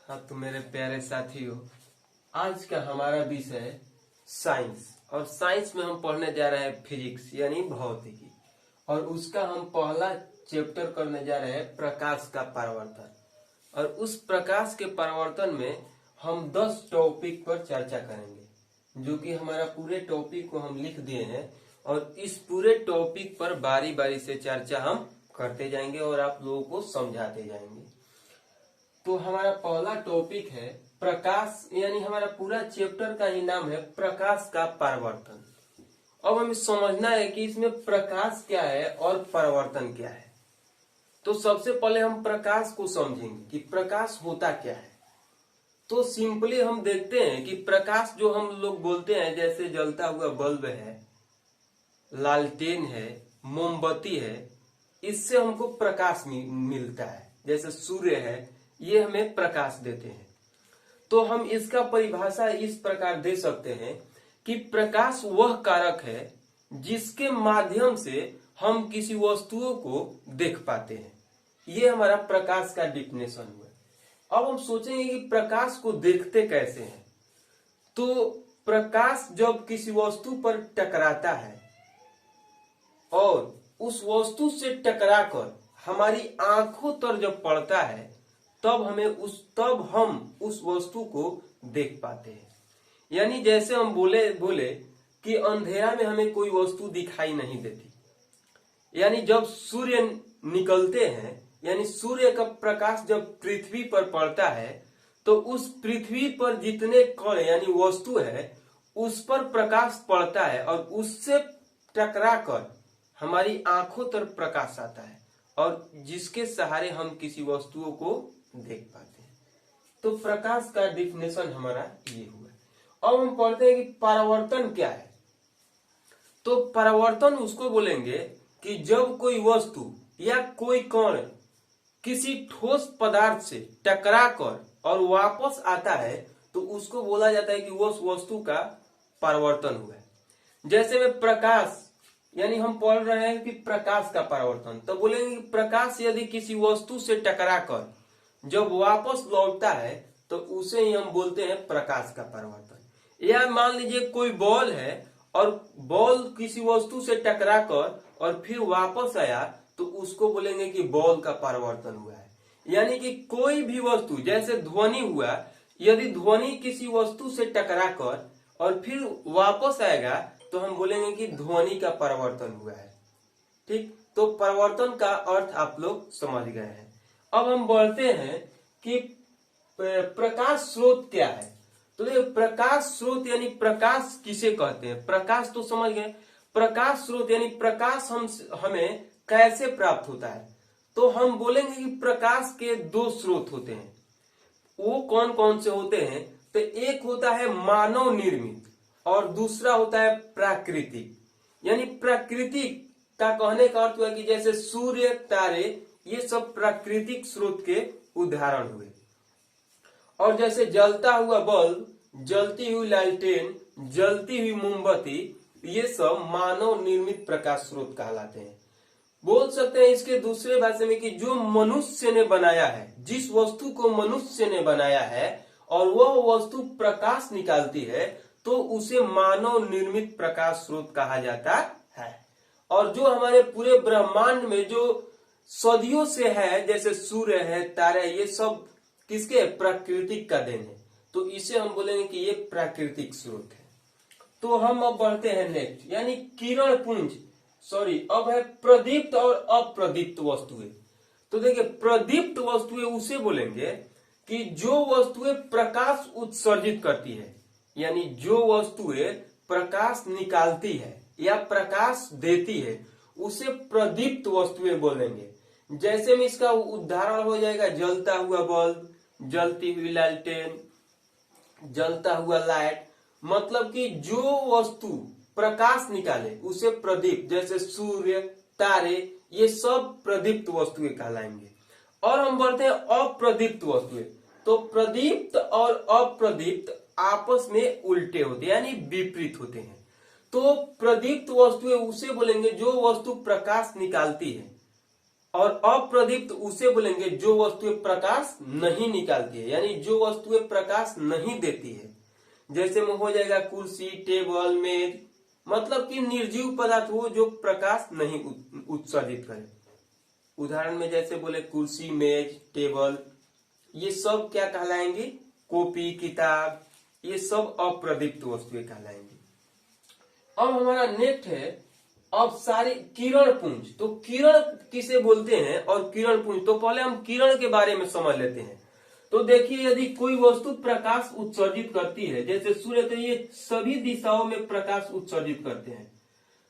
हाँ तो मेरे प्यारे साथियों, आज का हमारा विषय साइंस। और साइंस में हम पढ़ने जा रहे हैं फिजिक्स यानी भौतिकी। और उसका हम पहला चैप्टर करने जा रहे हैं प्रकाश का परावर्तन। और उस प्रकाश के परावर्तन में हम 10 टॉपिक पर चर्चा करेंगे, जो कि हमारा पूरे टॉपिक को हम लिख दिए हैं। और इस पूरे टॉपिक पर बारी बारी से चर्चा हम करते जाएंगे और आप लोगों को समझाते जाएंगे। तो हमारा पहला टॉपिक है प्रकाश, यानी हमारा पूरा चैप्टर का ही नाम है प्रकाश का परावर्तन। अब हमें समझना है कि इसमें प्रकाश क्या है और परावर्तन क्या है। तो सबसे पहले हम प्रकाश को समझेंगे कि प्रकाश होता क्या है। तो सिंपली हम देखते हैं कि प्रकाश जो हम लोग बोलते हैं, जैसे जलता हुआ बल्ब है, लालटेन है, मोमबत्ती है, इससे हमको प्रकाश मिलता है। जैसे सूर्य है, ये हमें प्रकाश देते हैं। तो हम इसका परिभाषा इस प्रकार दे सकते हैं कि प्रकाश वह कारक है जिसके माध्यम से हम किसी वस्तुओं को देख पाते हैं। ये हमारा प्रकाश का डिफिनेशन हुआ। अब हम सोचेंगे कि प्रकाश को देखते कैसे हैं। तो प्रकाश जब किसी वस्तु पर टकराता है और उस वस्तु से टकराकर हमारी आंखों तर जब पड़ता है, तब हम उस वस्तु को देख पाते हैं। यानी जैसे हम बोले कि अंधेरा में हमें कोई वस्तु दिखाई नहीं देती। यानी जब सूर्य निकलते हैं, यानी सूर्य का प्रकाश जब पृथ्वी पर पड़ता है, तो उस पृथ्वी पर जितने कण यानी वस्तु है, उस पर प्रकाश पड़ता है और उससे टकराकर हमारी आंखों तर प्रकाश आता है, और जिसके सहारे हम किसी वस्तुओं को देख पाते हैं। तो प्रकाश का डिफिनेशन हमारा ये हुआ। अब हम पढ़ते हैं कि परावर्तन क्या है। तो परावर्तन उसको बोलेंगे कि जब कोई वस्तु या कोई कण किसी ठोस पदार्थ से टकराकर और वापस आता है, तो उसको बोला जाता है कि उस वस्तु का परावर्तन हुआ है। जैसे में प्रकाश, यानी हम पढ़ रहे हैं कि प्रकाश का परावर्तन, तो बोलेंगे कि प्रकाश यदि किसी वस्तु से टकराकर जब वापस लौटता है, तो उसे ही हम बोलते हैं प्रकाश का परावर्तन। या मान लीजिए कोई बॉल है और बॉल किसी वस्तु से टकराकर और फिर वापस आया, तो उसको बोलेंगे कि बॉल का परावर्तन हुआ है। यानी कि कोई भी वस्तु, जैसे ध्वनि हुआ, यदि ध्वनि किसी वस्तु से टकराकर और फिर वापस आएगा, तो हम बोलेंगे कि ध्वनि का परावर्तन हुआ है। ठीक, तो परावर्तन का अर्थ आप लोग समझ गए हैं। अब हम बढ़ते हैं कि प्रकाश स्रोत क्या है। तो ये प्रकाश स्रोत यानी प्रकाश किसे कहते हैं। प्रकाश तो समझ गए। प्रकाश स्रोत यानी प्रकाश हमें कैसे प्राप्त होता है। तो हम बोलेंगे कि प्रकाश के 2 स्रोत होते हैं। वो कौन कौन से होते हैं। तो एक होता है मानव निर्मित और दूसरा होता है प्राकृतिक। यानी प्राकृतिक का कहने का अर्थ हुआ कि जैसे सूर्य, तारे, ये सब प्राकृतिक स्रोत के उदाहरण हुए। और जैसे जलता हुआ बल्ब, जलती हुई लालटेन, जलती हुई मोमबत्ती, ये सब मानव निर्मित प्रकाश स्रोत कहलाते हैं। बोल सकते हैं इसके दूसरे भाषा में कि जो मनुष्य ने बनाया है, जिस वस्तु को मनुष्य ने बनाया है और वह वस्तु प्रकाश निकालती है, तो उसे मानव निर्मित प्रकाश स्रोत कहा जाता है। और जो हमारे पूरे ब्रह्मांड में जो सदियों से है, जैसे सूर्य है, तारे, ये सब किसके, प्रकृतिक का देन है। तो इसे हम बोलेंगे कि ये प्राकृतिक स्रोत है। तो हम अब बढ़ते हैं नेक्स्ट, यानी किरण पुंज, अब है प्रदीप्त और अप्रदीप्त वस्तुएं। तो देखिए, प्रदीप्त वस्तुएं उसे बोलेंगे कि जो वस्तुएं प्रकाश उत्सर्जित करती है, यानी जो वस्तुएं प्रकाश निकालती है या प्रकाश देती है, उसे प्रदीप्त वस्तुएं बोलेंगे। जैसे में इसका उदाहरण हो जाएगा जलता हुआ बल्ब, जलती हुई लालटेन, जलता हुआ लाइट। मतलब कि जो वस्तु प्रकाश निकाले उसे प्रदीप्त, जैसे सूर्य, तारे, ये सब प्रदीप्त वस्तुएं कहलाएंगे। और हम बढ़ते हैं अप्रदीप्त वस्तुएं। तो प्रदीप्त और अप्रदीप्त आपस में उल्टे होते हैं, यानी विपरीत होते हैं। तो प्रदीप्त वस्तुएं उसे बोलेंगे जो वस्तु प्रकाश निकालती है और अप्रदीप्त उसे बोलेंगे जो वस्तुएं प्रकाश नहीं निकालती है, यानी जो वस्तुएं प्रकाश नहीं देती है। जैसे में हो जाएगा कुर्सी, टेबल, मेज, मतलब कि निर्जीव पदार्थ वो जो प्रकाश नहीं उत्सर्जित करे। उदाहरण में जैसे बोले कुर्सी, मेज, टेबल, ये सब क्या कहलाएंगे? कॉपी, किताब, ये सब अप्रदीप्त वस्तुएं कहलाएंगी। अब हमारा नेक्स्ट है अब सारी किरण पुंज। तो किरण किसे बोलते हैं और किरण पुंज, तो पहले हम किरण के बारे में समझ लेते हैं। तो देखिए, यदि कोई वस्तु प्रकाश उत्सर्जित करती है, जैसे सूर्य, तो ये सभी दिशाओं में प्रकाश उत्सर्जित करते हैं।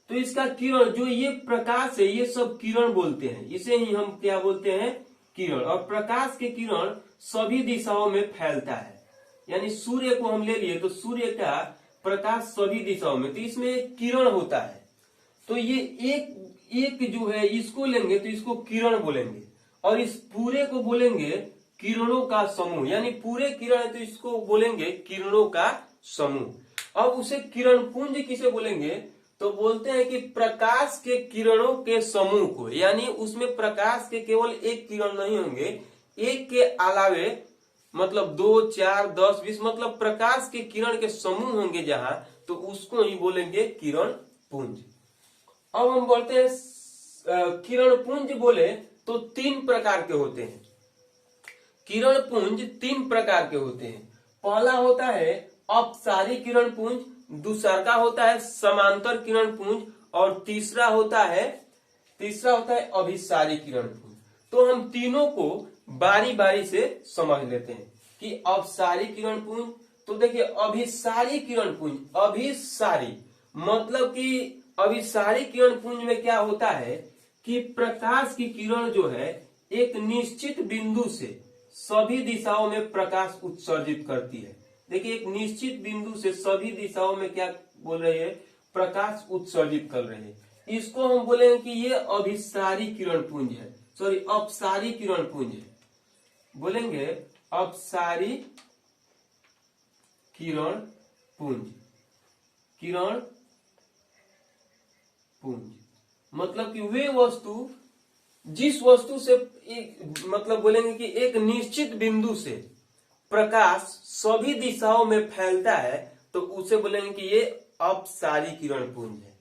तो इसका किरण, जो ये प्रकाश है, ये सब किरण बोलते हैं। इसे ही हम क्या बोलते हैं? किरण। और प्रकाश के किरण सभी दिशाओं में फैलता है, यानी सूर्य को हम ले लिए तो सूर्य का प्रकाश सभी दिशाओं में, तो इसमें एक किरण होता है। तो ये एक जो है, इसको लेंगे तो इसको किरण बोलेंगे, और इस पूरे को बोलेंगे किरणों का समूह, यानी पूरे किरण है तो इसको बोलेंगे किरणों का समूह। अब उसे किरण पुंज किसे बोलेंगे? तो बोलते हैं कि प्रकाश के किरणों के समूह को, यानी उसमें प्रकाश के केवल एक किरण नहीं होंगे, एक के अलावे मतलब 2, 4, 10, 20, मतलब प्रकाश के किरण के समूह होंगे जहां, तो उसको ही बोलेंगे किरण पुंज। अब हम बोलते हैं किरण पुंज बोले तो 3 प्रकार के होते हैं। किरण पुंज 3 प्रकार के होते हैं। पहला होता है अपसारी किरण पुंज, दूसरा का होता है समांतर किरण पुंज, और तीसरा होता है अभिसारी किरण पुंज। तो हम तीनों को बारी बारी से समझ लेते हैं कि अपसारी किरण पुंज। तो देखिए, अभिसारी किरण पुंज, अभिसारी मतलब कि अभिसारी किरण पुंज में क्या होता है कि प्रकाश की किरण जो है एक निश्चित बिंदु से सभी दिशाओं में प्रकाश उत्सर्जित करती है। देखिए, एक निश्चित बिंदु से सभी दिशाओं में क्या बोल रहे हैं? प्रकाश उत्सर्जित कर रहे हैं। इसको हम बोलेंगे कि ये अभिसारी किरण पुंज है, सॉरी अपसारी किरण पुंज है। बोलेंगे अपसारी किरण पुंज, किरण पुंज मतलब कि वे वस्तु, जिस वस्तु से मतलब बोलेंगे कि एक निश्चित बिंदु से प्रकाश सभी दिशाओं में फैलता है, तो उसे बोलेंगे कि ये अपसारी किरण पुंज है।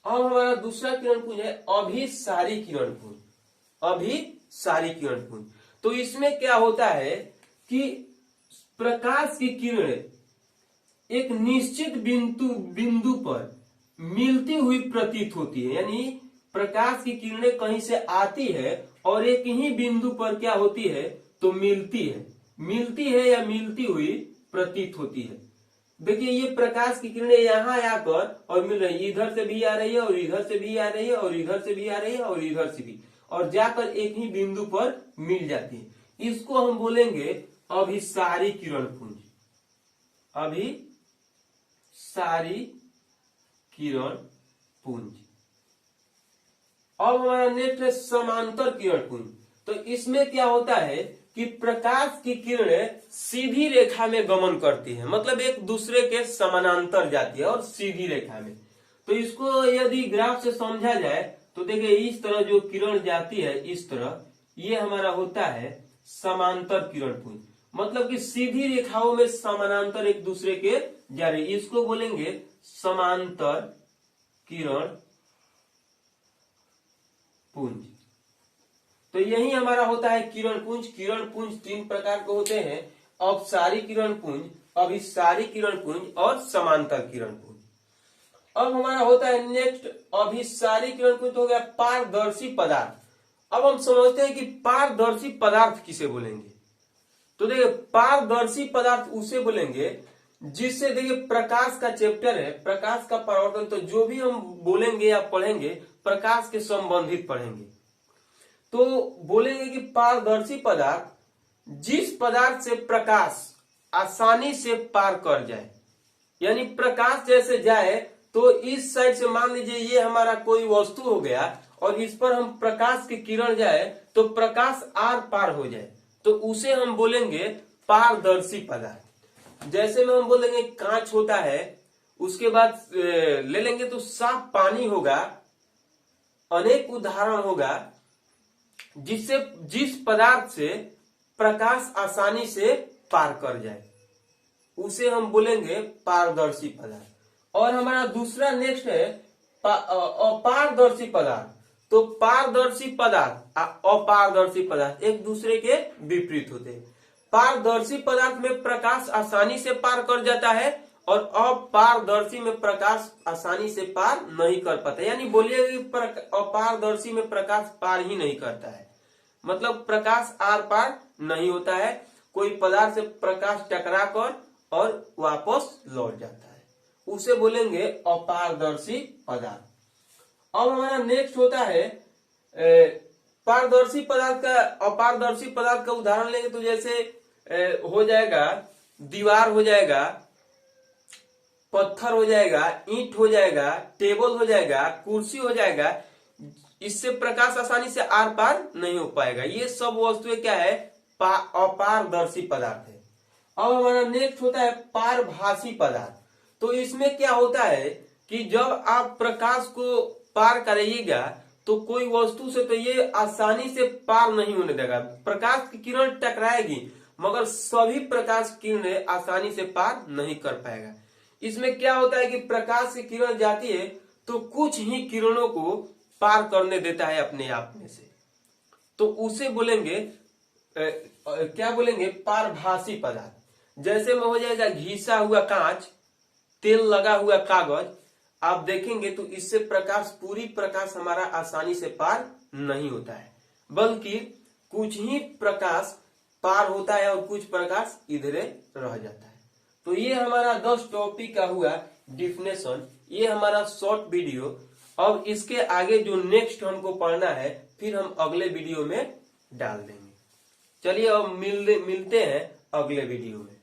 अब हमारा दूसरा किरण पुंज है अभिसारी किरण पुंज, अभिसारी किरण पुंज। तो इसमें क्या होता है कि प्रकाश की किरणें एक निश्चित बिंदु पर मिलती हुई प्रतीत होती है, यानी प्रकाश की किरणें कहीं से आती है और एक ही बिंदु पर क्या होती है? तो मिलती है या मिलती हुई प्रतीत होती है। देखिए, ये प्रकाश की किरणें यहाँ आकर और मिल रही है, इधर से भी आ रही है और इधर से भी आ रही है और इधर से भी आ रही है और इधर से भी, और जाकर एक ही बिंदु पर मिल जाती है। इसको हम बोलेंगे अभिसारी किरण पुंज, अभिसारी किरण पुंज। अब हमारा नेक्स्ट है समांतर किरण पुंज। तो इसमें क्या होता है कि प्रकाश की किरणें सीधी रेखा में गमन करती है, मतलब एक दूसरे के समानांतर जाती है और सीधी रेखा में। तो इसको यदि ग्राफ से समझा जाए तो देखिए, इस तरह जो किरण जाती है, इस तरह, ये हमारा होता है समांतर किरण पुंज, मतलब कि सीधी रेखाओं में समानांतर एक दूसरे के जा रही, इसको बोलेंगे समांतर किरण पुंज। तो यही हमारा होता है किरण पुंज। किरण पुंज 3 प्रकार के होते हैं, अपसारी किरण पुंज, अभिसारी किरण पुंज और समांतर किरण पुंज। अब हमारा होता है नेक्स्ट अभिसारी किरण पुंज, तो हो गया पारदर्शी पदार्थ। अब हम समझते हैं कि पारदर्शी पदार्थ किसे बोलेंगे। तो देखिए, पारदर्शी पदार्थ उसे बोलेंगे जिससे, देखिए प्रकाश का चैप्टर है, प्रकाश का परावर्तन, तो जो भी हम बोलेंगे या पढ़ेंगे प्रकाश के संबंधित पढ़ेंगे। तो बोलेंगे कि पारदर्शी पदार्थ जिस पदार्थ से प्रकाश आसानी से पार कर जाए, यानी प्रकाश जैसे जाए तो इस साइड से मान लीजिए ये हमारा कोई वस्तु हो गया और इस पर हम प्रकाश की किरण जाए तो प्रकाश आर पार हो जाए, तो उसे हम बोलेंगे पारदर्शी पदार्थ। जैसे में हम बोलेंगे कांच होता है, उसके बाद ले लेंगे तो साफ पानी होगा, अनेक उदाहरण होगा, जिससे जिस पदार्थ से प्रकाश आसानी से पार कर जाए उसे हम बोलेंगे पारदर्शी पदार्थ। और हमारा दूसरा नेक्स्ट है अपारदर्शी पदार्थ। तो पारदर्शी पदार्थ अपारदर्शी पदार्थ एक दूसरे के विपरीत होते हैं। पारदर्शी पदार्थ में प्रकाश आसानी से पार कर जाता है और अपारदर्शी में प्रकाश आसानी से पार नहीं कर पाता। यानी बोलिए अपारदर्शी में प्रकाश पार ही नहीं करता है, मतलब प्रकाश आर पार नहीं होता है। कोई पदार्थ से प्रकाश टकरा कर और वापस लौट जाता है, उसे बोलेंगे अपारदर्शी पदार्थ। अब हमारा नेक्स्ट होता है पारदर्शी पदार्थ का। अपारदर्शी पदार्थ का उदाहरण लेंगे तो जैसे हो जाएगा दीवार, हो जाएगा पत्थर, हो जाएगा ईंट, हो जाएगा टेबल, हो जाएगा कुर्सी, हो जाएगा। इससे प्रकाश आसानी से आर पार नहीं हो पाएगा। ये सब वस्तुएं क्या है, अपारदर्शी पदार्थ है। अब हमारा नेक्स्ट होता है पारभासी पदार्थ। तो इसमें क्या होता है कि जब आप प्रकाश को पार कराइएगा तो कोई वस्तु से तो ये आसानी से पार नहीं होने देगा। प्रकाश की किरण टकराएगी मगर सभी प्रकाश किरणें आसानी से पार नहीं कर पाएगा। इसमें क्या होता है कि प्रकाश की किरण जाती है तो कुछ ही किरणों को पार करने देता है अपने आप में से, तो उसे बोलेंगे क्या बोलेंगे, पारभासी पदार्थ। जैसे में हो जाएगा घिसा हुआ कांच, तेल लगा हुआ कागज। आप देखेंगे तो इससे प्रकाश, पूरी प्रकाश हमारा आसानी से पार नहीं होता है, बल्कि कुछ ही प्रकाश पार होता है और कुछ प्रकाश इधरे रह जाता है। तो ये हमारा 10 टॉपिक का हुआ डिफिनेशन। ये हमारा शॉर्ट वीडियो। अब इसके आगे जो नेक्स्ट हमको पढ़ना है फिर हम अगले वीडियो में डाल देंगे। चलिए अब मिलते हैं अगले वीडियो में।